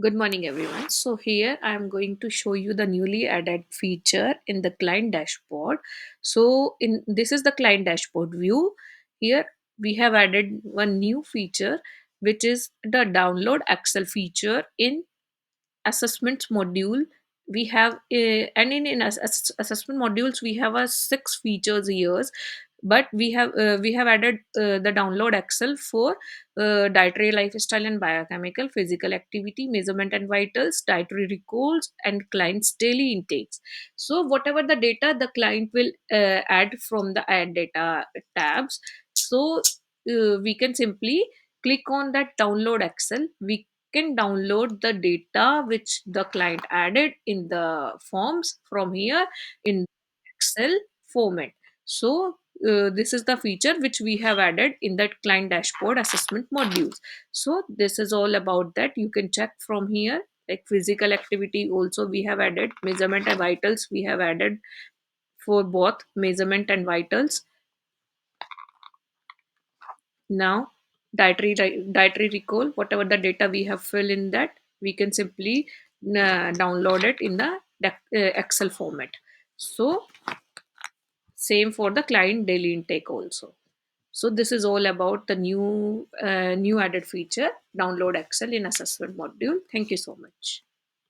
Good morning, everyone. So, here I am going to show you the newly added feature in the client dashboard. So, in this is the client dashboard view. Here we have added one new feature, which is the download Excel feature in assessments module. We have and in assessment modules we have a six features here, but we have added the download excel for dietary lifestyle and biochemical physical activity measurement and vitals dietary recalls and clients daily intakes. So whatever the data the client will add from the add data tabs, so we can simply click on that download excel. We can download the data which the client added in the forms from here in excel format. So this is the feature which we have added in that client dashboard assessment modules. So this is all about that. You can check from here, like physical activity also we have added, measurement and vitals we have added for both measurement and vitals. Now, dietary recall, whatever the data we have filled in that, we can simply download it in the Excel format. So, same for the client daily intake also. So, this is all about the new added feature, download Excel in assessment module. Thank you so much.